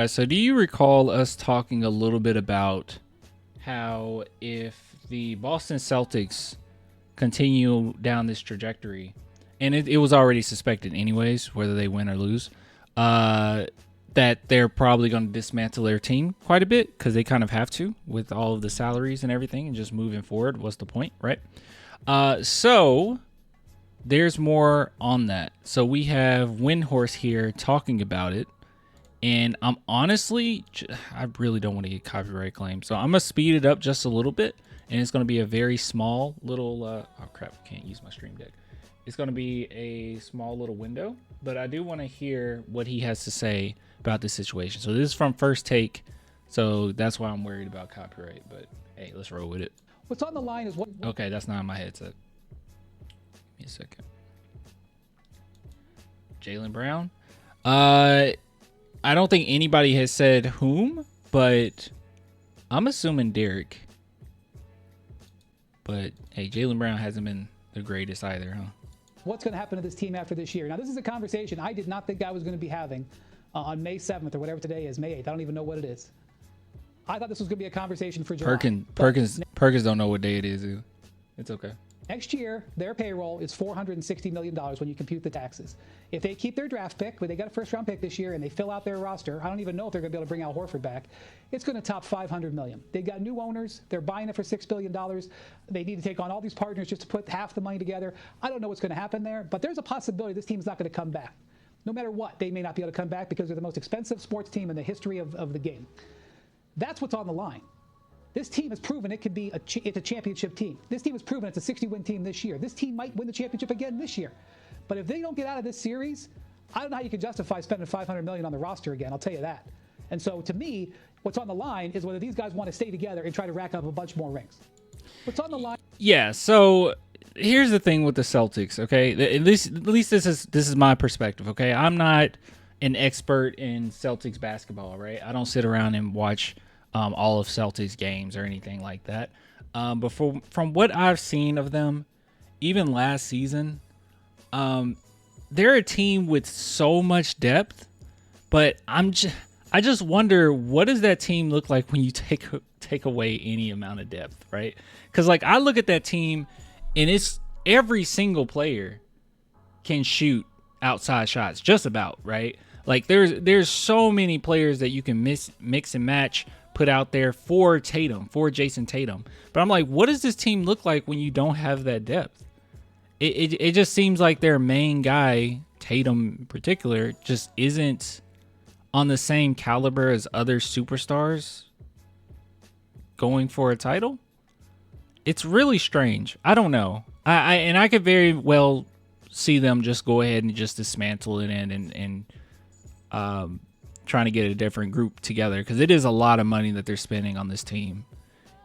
So do you recall us talking a little bit about how if the Boston Celtics continue down this trajectory, and it was already suspected anyways, whether they win or lose, that they're probably going to dismantle their team quite a bit because they kind of have to with all of the salaries and everything and just moving forward. What's the point, right? So there's more on that. So we have Windhorse here talking about it. And I'm honestly, I really don't want to get copyright claims. So I'm going to speed it up just a little bit. And it's going to be a very small little, oh crap, I can't use my Stream Deck. It's going to be a small little window. But I do want to hear what he has to say about this situation. So this is from First Take. So that's why I'm worried about copyright. But hey, let's roll with it. What's on the line is what... Okay, that's not my headset. Give me a second. Jaylen Brown. I don't think anybody has said whom, but I'm assuming Derek. But hey, Jaylen Brown hasn't been the greatest either, huh? What's going to happen to this team after this year? Now, this is a conversation I did not think I was going to be having on May 7th or whatever today is, May 8th. I don't even know what it is. I thought this was going to be a conversation for July. Perkins don't know what day it is. Either. It's okay. Next year, their payroll is $460 million when you compute the taxes. If they keep their draft pick, but they got a first-round pick this year, and they fill out their roster, I don't even know if they're going to be able to bring Al Horford back. It's going to top $500 million. They got new owners. They're buying it for $6 billion. They need to take on all these partners just to put half the money together. I don't know what's going to happen there, but there's a possibility this team's not going to come back. No matter what, they may not be able to come back because they're the most expensive sports team in the history of the game. That's what's on the line. This team has proven it could be it's a championship team. This team has proven it's a 60-win team this year. This team might win the championship again this year. But if they don't get out of this series, I don't know how you can justify spending $500 million on the roster again. I'll tell you that. And so to me, what's on the line is whether these guys want to stay together and try to rack up a bunch more rings. What's on the line? Yeah. So here's the thing with the Celtics. Okay, at least this is my perspective. Okay, I'm not an expert in Celtics basketball. Right, I don't sit around and watch all of Celtics games or anything like that. But from what I've seen of them, even last season, they're a team with so much depth. But I just wonder, what does that team look like when you take away any amount of depth, right? Because like I look at that team, and it's every single player can shoot outside shots, just about, right? Like there's so many players that you can mix and match, put out there for Jason Tatum. But I'm like, what does this team look like when you don't have that depth? It just seems like their main guy, Tatum in particular, just isn't on the same caliber as other superstars going for a title. It's really strange. I don't know. I could very well see them just go ahead and just dismantle it and trying to get a different group together, because it is a lot of money that they're spending on this team.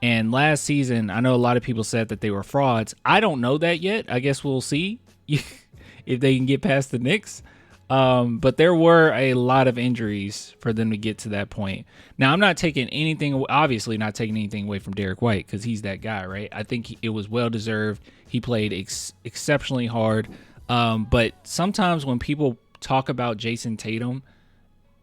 And last season, I know a lot of people said that they were frauds. I don't know that yet. I guess we'll see if they can get past the Knicks. But there were a lot of injuries for them to get to that point. Now, I'm not taking anything, obviously not taking anything away from Derek White, because he's that guy, right? I think it was well deserved. He played exceptionally hard. But sometimes when people talk about Jason Tatum,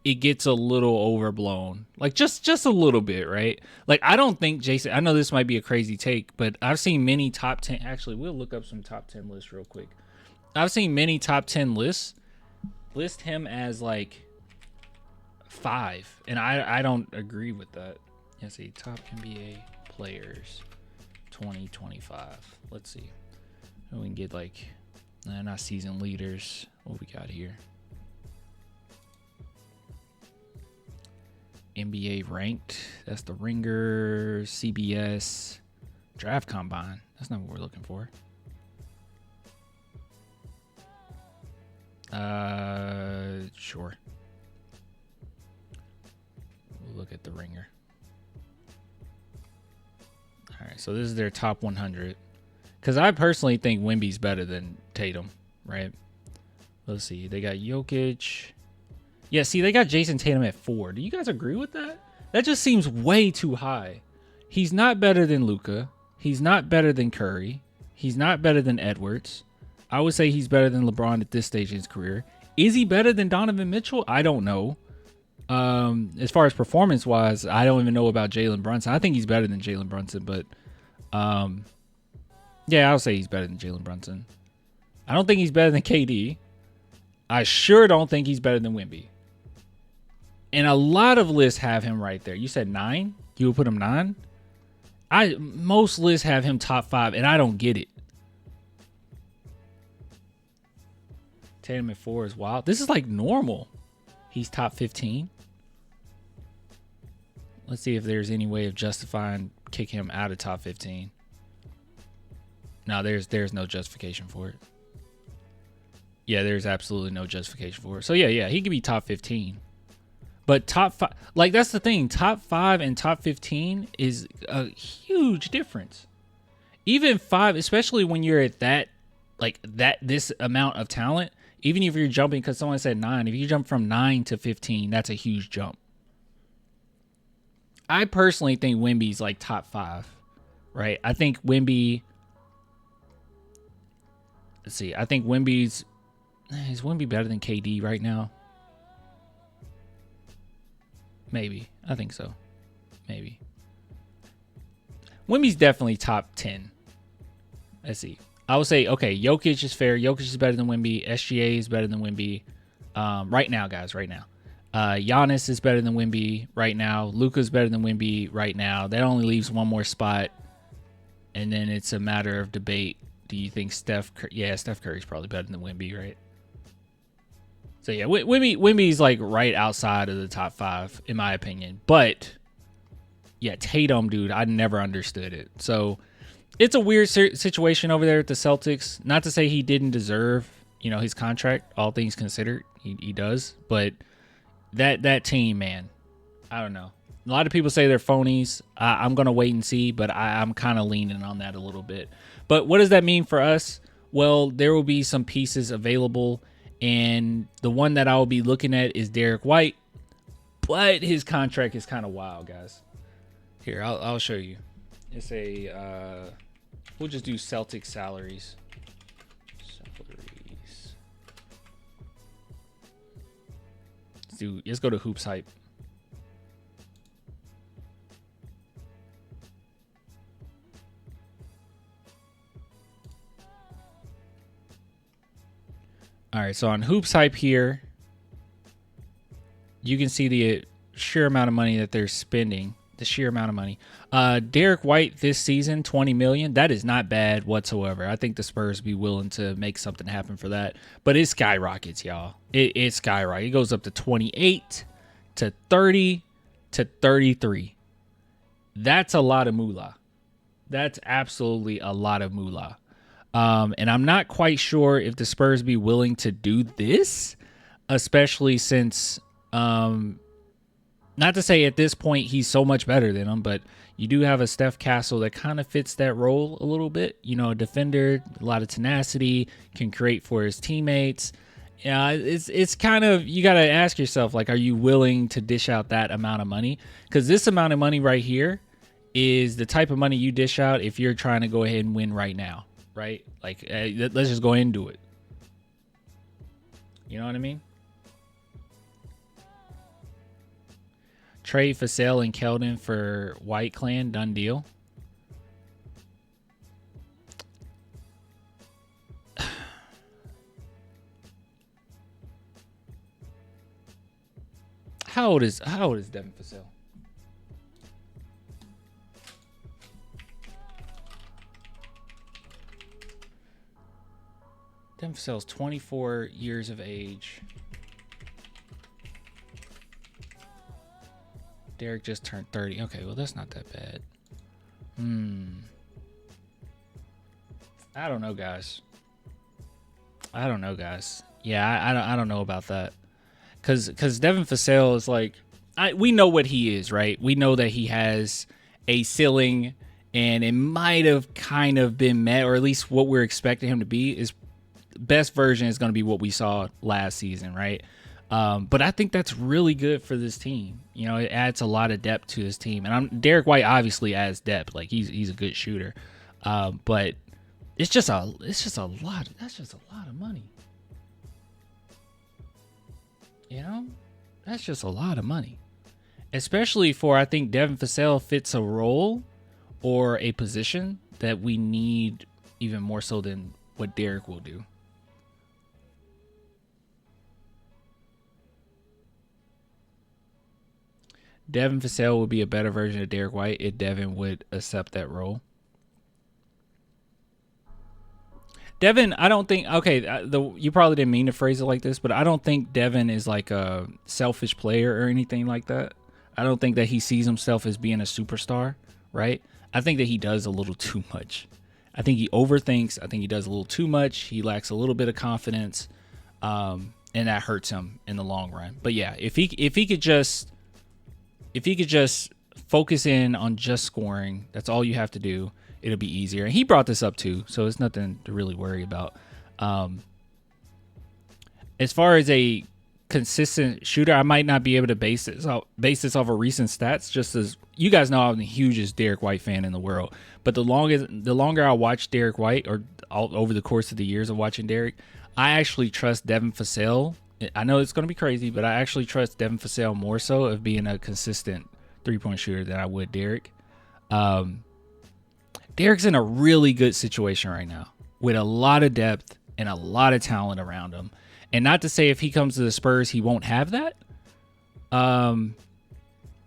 it gets a little overblown, like just a little bit, right? Like, I don't think Jason, I know this might be a crazy take, but I've seen many top 10, actually, we'll look up some top 10 lists real quick. I've seen many top 10 lists list him as like 5, and I don't agree with that. Let's see, top NBA players 2025. Let's see. We can get like, not season leaders. What we got here? NBA ranked. That's the Ringer, CBS, Draft Combine. That's not what we're looking for. Sure. We'll look at the Ringer. All right, so this is their top 100. Because I personally think Wemby's better than Tatum, right? Let's see. They got Jokic. Yeah, see, they got Jason Tatum at 4. Do you guys agree with that? That just seems way too high. He's not better than Luka. He's not better than Curry. He's not better than Edwards. I would say he's better than LeBron at this stage in his career. Is he better than Donovan Mitchell? I don't know. As far as performance wise, I don't even know about Jalen Brunson. I think he's better than Jalen Brunson, but yeah, I'll say he's better than Jalen Brunson. I don't think he's better than KD. I sure don't think he's better than Wemby. And a lot of lists have him right there. You said 9? You would put him 9? Most lists have him top 5, and I don't get it. Tatum at 4 is wild. This is like normal. He's top 15. Let's see if there's any way of justifying kicking him out of top 15. No, there's no justification for it. Yeah, there's absolutely no justification for it. So yeah, he could be top 15. But top 5, like that's the thing. Top 5 and top 15 is a huge difference. Even 5, especially when you're at this amount of talent. Even if you're jumping, because someone said 9, if you jump from 9 to 15, that's a huge jump. I personally think Wemby's like top 5, right? I think Wemby. Let's see. I think is Wemby better than KD right now? Maybe. I think so. Maybe. Wemby's definitely top 10. Let's see. I would say, okay, Jokic is fair. Jokic is better than Wemby. SGA is better than Wemby. Right now, guys, right now. Giannis is better than Wemby right now. Luka's better than Wemby right now. That only leaves one more spot. And then it's a matter of debate. Do you think Steph Curry's probably better than Wemby, right? So yeah, Wemby's like right outside of the top 5, in my opinion. But yeah, Tatum, dude, I never understood it. So it's a weird situation over there at the Celtics. Not to say he didn't deserve, his contract. All things considered, he does. But that team, man, I don't know. A lot of people say they're phonies. I'm gonna wait and see, but I'm kind of leaning on that a little bit. But what does that mean for us? Well, there will be some pieces available, and the one that I will be looking at is Derek White. But his contract is kind of wild, guys. Here, I'll show you. It's we'll just do Celtic salaries. Let's go to Hoops Hype. All right, so on Hoops Hype here, you can see the sheer amount of money that they're spending. The sheer amount of money. Derek White this season, $20 million. That is not bad whatsoever. I think the Spurs be willing to make something happen for that. But it skyrockets, y'all. It skyrockets. It goes up to 28, to 30, to 33. That's a lot of moolah. That's absolutely a lot of moolah. And I'm not quite sure if the Spurs be willing to do this, especially since not to say at this point he's so much better than him, but you do have a Steph Castle that kind of fits that role a little bit. A defender, a lot of tenacity, can create for his teammates. Yeah, it's kind of, you got to ask yourself, like, are you willing to dish out that amount of money? Because this amount of money right here is the type of money you dish out if you're trying to go ahead and win right now, right? Like, let's just go ahead and do it. You know what I mean? Trade Vassell and Keldon for White Clan, done deal. How old is Devin Vassell? Devin Vassell's 24 years of age. Derek just turned 30. Okay, well, that's not that bad. I don't know, guys. Yeah, I don't know about that. Because Devin Vassell is like, we know what he is, right? We know that he has a ceiling, and it might have kind of been met, or at least what we're expecting him to be is best version is going to be what we saw last season, right? But I think that's really good for this team. It adds a lot of depth to this team. And Derek White obviously adds depth. Like he's a good shooter. But it's just a lot. That's just a lot of money. That's just a lot of money. Especially for, I think Devin Vassell fits a role or a position that we need even more so than what Derek will do. Devin Vassell would be a better version of Derek White if Devin would accept that role. Devin, I don't think. Okay, you probably didn't mean to phrase it like this, but I don't think Devin is like a selfish player or anything like that. I don't think that he sees himself as being a superstar, right? I think that he does a little too much. I think he overthinks. I think he does a little too much. He lacks a little bit of confidence, and that hurts him in the long run. But yeah, if he could just focus in on just scoring, that's all you have to do. It'll be easier. And he brought this up too, so it's nothing to really worry about. As far as a consistent shooter, I might not be able to base this off of recent stats. Just as you guys know, I'm the hugest Derek White fan in the world. But the longer I watch Derek White, or over the course of the years of watching Derek, I actually trust Devin Vassell. I know it's going to be crazy, but I actually trust Devin Vassell more so of being a consistent three-point shooter than I would Derek. Derek's in a really good situation right now with a lot of depth and a lot of talent around him. And not to say if he comes to the Spurs, he won't have that.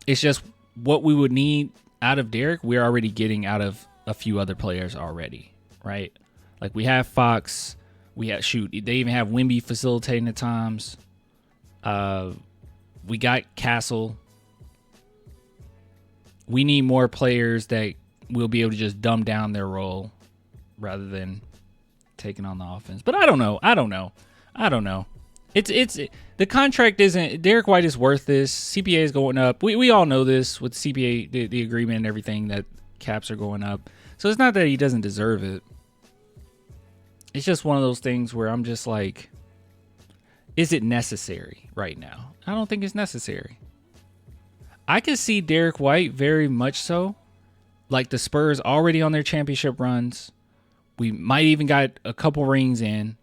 It's just what we would need out of Derek, we're already getting out of a few other players already, right? Like we have Fox, they even have Wemby facilitating at times. We got Castle. We need more players that will be able to just dumb down their role rather than taking on the offense. But I don't know. It's the contract isn't. Derek White is worth this. CPA is going up. We all know this with CPA, the agreement and everything, that caps are going up. So it's not that he doesn't deserve it. It's just one of those things where I'm just like, is it necessary right now? I don't think it's necessary. I could see Derek White very much so. Like the Spurs already on their championship runs. We might even got a couple rings in.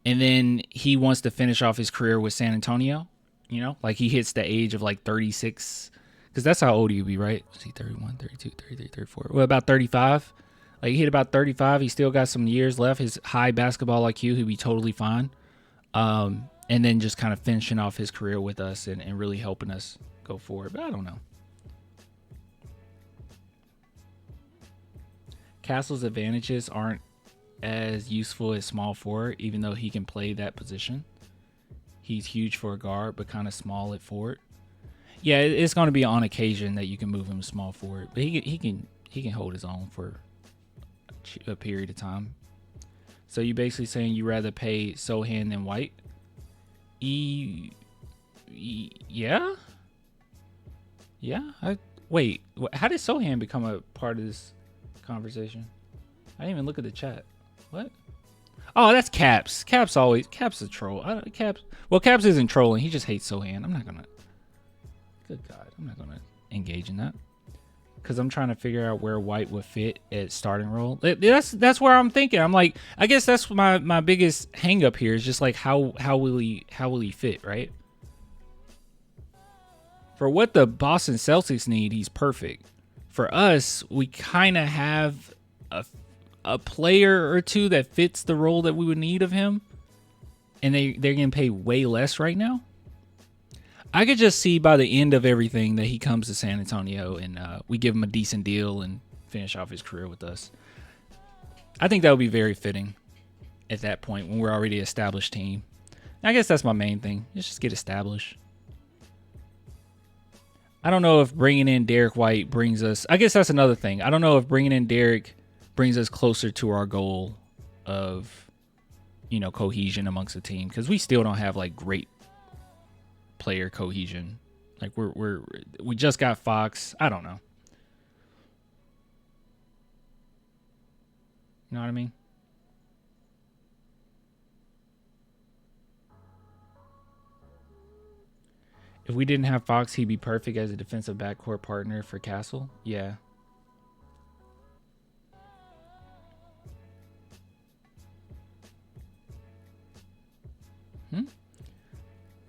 And then he wants to finish off his career with San Antonio. You know, like he hits the age of like 36. Because that's how old he'd be, right? Is he 31, 32, 33, 34? Well, about 35. Like he hit about 35. He still got some years left. His high basketball IQ, he'd be totally fine. And then just kind of finishing off his career with us and really helping us go forward. But I don't know. Castle's advantages aren't as useful as small forward, even though he can play that position. He's huge for a guard, but kind of small at forward. Yeah, it's going to be on occasion that you can move him small forward, but he can hold his own for a period of time. So you basically saying you rather pay Sohan than White? Yeah. Wait, how did Sohan become a part of this conversation? I didn't even look at the chat. What? Oh, that's Caps. Caps a troll. Caps isn't trolling. He just hates Sohan. Good God, I'm not gonna engage in that because I'm trying to figure out where White would fit at starting role. That's where I'm thinking. I'm like, I guess that's my biggest hang up here is just like how will he fit, right? For what the Boston Celtics need, he's perfect. For us, we kind of have a player or two that fits the role that we would need of him, and they're going to pay way less right now. I could just see by the end of everything that he comes to San Antonio and we give him a decent deal and finish off his career with us. I think that would be very fitting at that point when we're already an established team. I guess that's my main thing. Just get established. I don't know if bringing in Derek White brings us... I guess that's another thing. I don't know if bringing in Derek brings us closer to our goal of, cohesion amongst the team, because we still don't have like great player cohesion. Like we just got Fox. I don't know. You know what I mean? If we didn't have Fox, he'd be perfect as a defensive backcourt partner for Castle. Yeah.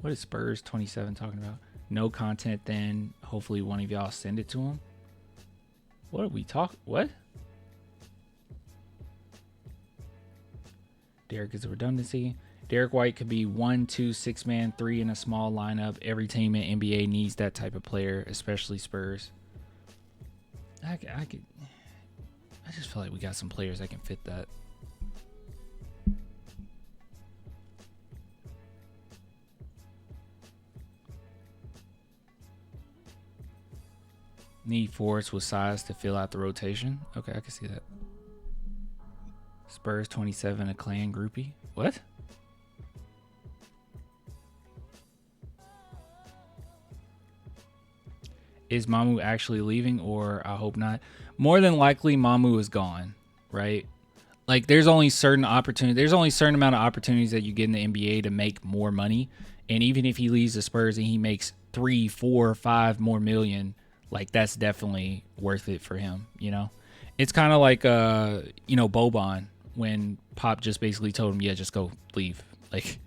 What is Spurs 27 talking about? No content then. Hopefully one of y'all send it to him. What are we talking? What? Derek is a redundancy. Derek White could be 1, 2, 6-man, 3 in a small lineup. Every team in NBA needs that type of player, especially Spurs. I just feel like we got some players that can fit that. Need forwards with size to fill out the rotation. Okay, I can see that. Spurs 27, a clan groupie. What? Is Mamu actually leaving, or I hope not? More than likely, Mamu is gone, right? Like, there's only certain opportunities. There's only a certain amount of opportunities that you get in the NBA to make more money. And even if he leaves the Spurs and he makes 3, 4, 5 more million, like, that's definitely worth it for him, you know? It's kind of like, Boban, when Pop just basically told him, yeah, just go leave. Like,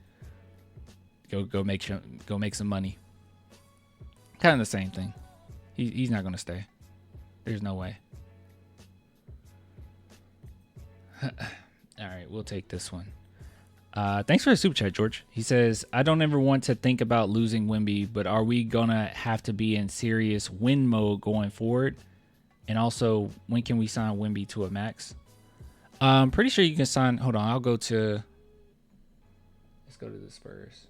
go make some money. Kind of the same thing. He's not going to stay. There's no way. All right, we'll take this one. Thanks for the super chat, George. He says, I don't ever want to think about losing Wemby, but are we going to have to be in serious win mode going forward? And also, when can we sign Wemby to a max? I'm pretty sure you can sign. Hold on, let's go to the Spurs.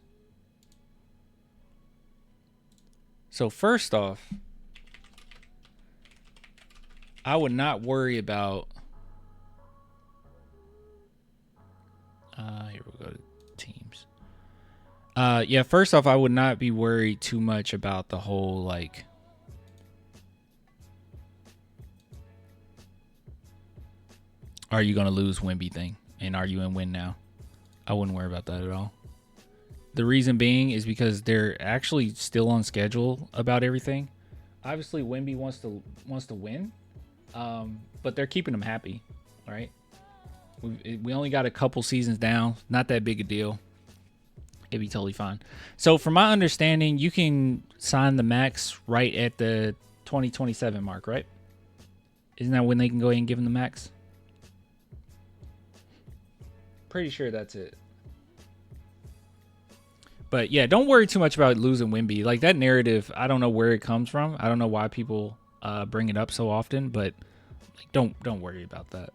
So first off, I would not worry about. Here we'll go to teams. Yeah, first off, I would not be worried too much about the whole, like, are you going to lose Wemby thing? And are you in win now? I wouldn't worry about that at all. The reason being is because they're actually still on schedule about everything. Obviously, Wemby wants to win, but they're keeping him happy, right? We only got a couple seasons down. Not that big a deal. It'd be totally fine. So from my understanding, you can sign the max right at the 2027 mark, right? Isn't that when they can go ahead and give him the max? Pretty sure that's it. But yeah, don't worry too much about losing Wemby. Like, that narrative, I don't know where it comes from. I don't know why people bring it up so often, but like, don't worry about that.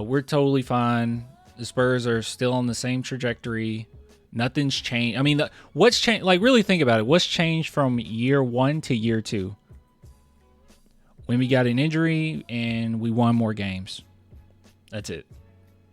We're totally fine. The Spurs are still on the same trajectory. Nothing's changed. I mean, what's changed? Like, really think about it. What's changed from year 1 to year 2? When we got an injury and we won more games. That's it,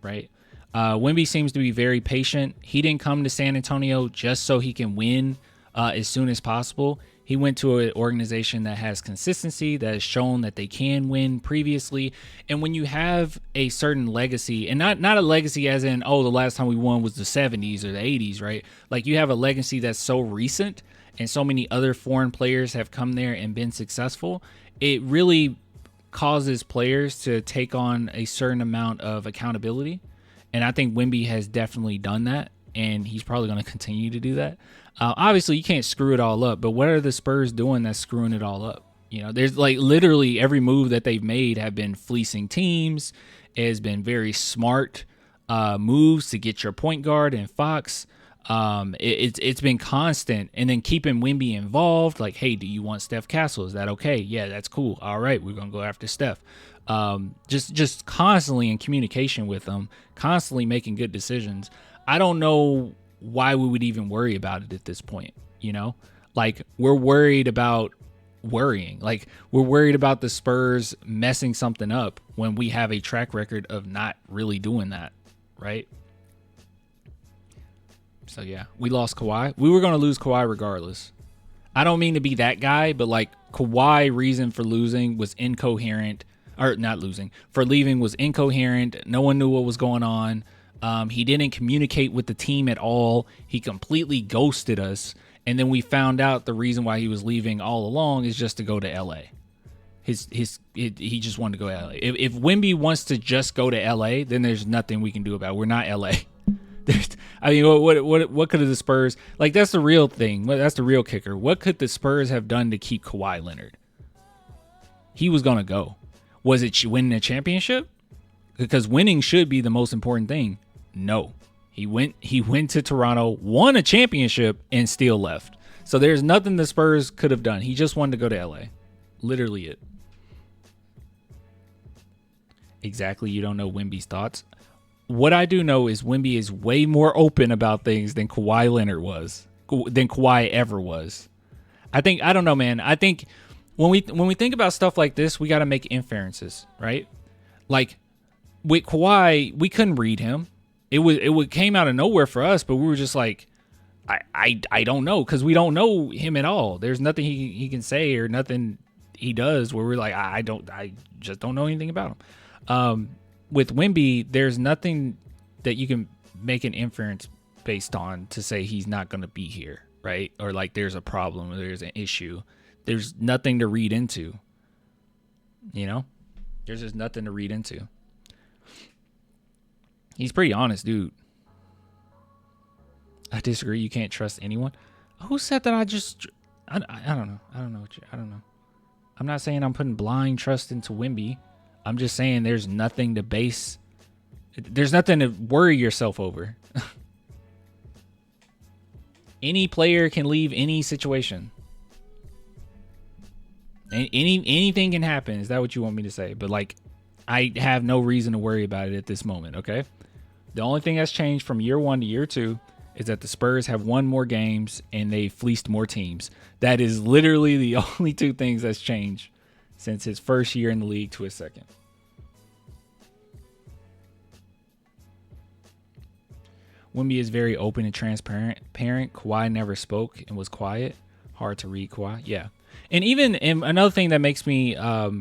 right? Wemby seems to be very patient. He didn't come to San Antonio just so he can win as soon as possible. He went to an organization that has consistency, that has shown that they can win previously. And when you have a certain legacy, and not a legacy as in, oh, the last time we won was the 70s or the 80s, right? Like, you have a legacy that's so recent and so many other foreign players have come there and been successful. It really causes players to take on a certain amount of accountability. And I think Wemby has definitely done that, and he's probably going to continue to do that. Obviously, you can't screw it all up, but what are the Spurs doing that's screwing it all up? You know, there's like literally every move that they've made have been fleecing teams. It has been very smart moves to get your point guard and Fox. It's been constant, and then keeping Wemby involved. Like, hey, do you want Steph Castle? Is that okay? Yeah, that's cool. All right, we're gonna go after Steph. Just constantly in communication with them, constantly making good decisions. I don't know why we would even worry about it at this point. You know, like, we're worried about worrying. Like, we're worried about the Spurs messing something up when we have a track record of not really doing that, right? So yeah, we lost Kawhi. We were going to lose Kawhi regardless. I don't mean to be that guy, but like, Kawhi reason for losing was incoherent, or not losing, for leaving was incoherent. No one knew what was going on. He didn't communicate with the team at all. He completely ghosted us. And then we found out the reason why he was leaving all along is just to go to LA. He just wanted to go to LA. If Wemby wants to just go to LA, then there's nothing we can do about it. We're not LA. I mean, what could the Spurs, like, that's the real thing. That's the real kicker. What could the Spurs have done to keep Kawhi Leonard? He was gonna go. Was it winning a championship? Because winning should be the most important thing. No, he went to Toronto, won a championship, and still left. So there's nothing the Spurs could have done. He just wanted to go to LA. Literally it. Exactly. You don't know Wemby's thoughts. What I do know is Wemby is way more open about things than Kawhi Leonard was, than Kawhi ever was. I don't know, man. I think when we think about stuff like this, we got to make inferences, right? Like with Kawhi, we couldn't read him. It came out of nowhere for us, but we were just like, I don't know, because we don't know him at all. There's nothing he can say or nothing he does where we're like, I just don't know anything about him. With Wemby, there's nothing that you can make an inference based on to say he's not going to be here, right? Or like there's a problem or there's an issue. There's nothing to read into, you know? There's just nothing to read into. He's pretty honest, dude. I disagree. You can't trust anyone. Who said that? I don't know. I don't know. I'm not saying I'm putting blind trust into Wemby. I'm just saying there's nothing to worry yourself over. Any player can leave any situation. Anything can happen. Is that what you want me to say? But like, I have no reason to worry about it at this moment, okay? The only thing that's changed from year 1 to year 2 is that the Spurs have won more games and they fleeced more teams. That is literally the only 2 things that's changed since his first year in the league to his second. Wemby is very open and transparent. Kawhi never spoke and was quiet. Hard to read Kawhi. Yeah. And another thing that makes me a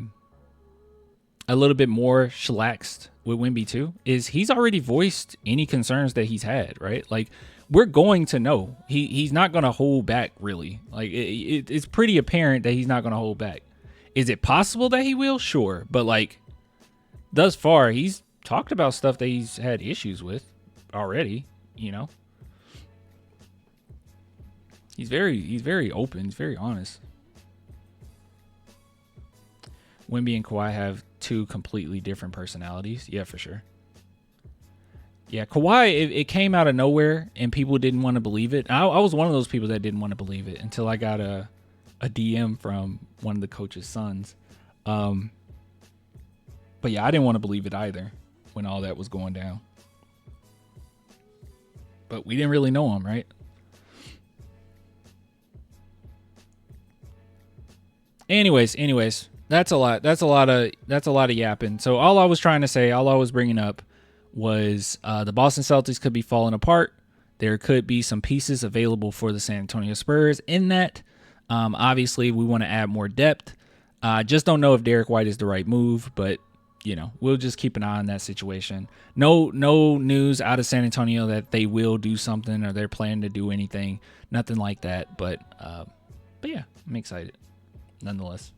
little bit more chillaxed with Wemby too is he's already voiced any concerns that he's had, right? Like, we're going to know. He's not going to hold back, really. Like, it's pretty apparent that he's not going to hold back. Is it possible that he will? Sure. But like, thus far, he's talked about stuff that he's had issues with already, you know? He's very open. He's very honest. Wemby and Kawhi have 2 completely different personalities. Yeah, for sure. Yeah, Kawhi, it came out of nowhere and people didn't want to believe it. I was one of those people that didn't want to believe it until I got a DM from one of the coach's sons. But yeah, I didn't want to believe it either when all that was going down. But we didn't really know him, right? Anyways, that's a lot. That's a lot of yapping. So all I was trying to say, all I was bringing up was the Boston Celtics could be falling apart. There could be some pieces available for the San Antonio Spurs in that. Obviously, we want to add more depth. Just don't know if Derek White is the right move, but you know, we'll just keep an eye on that situation. No news out of San Antonio that they will do something or they're planning to do anything. Nothing like that. But yeah, I'm excited nonetheless.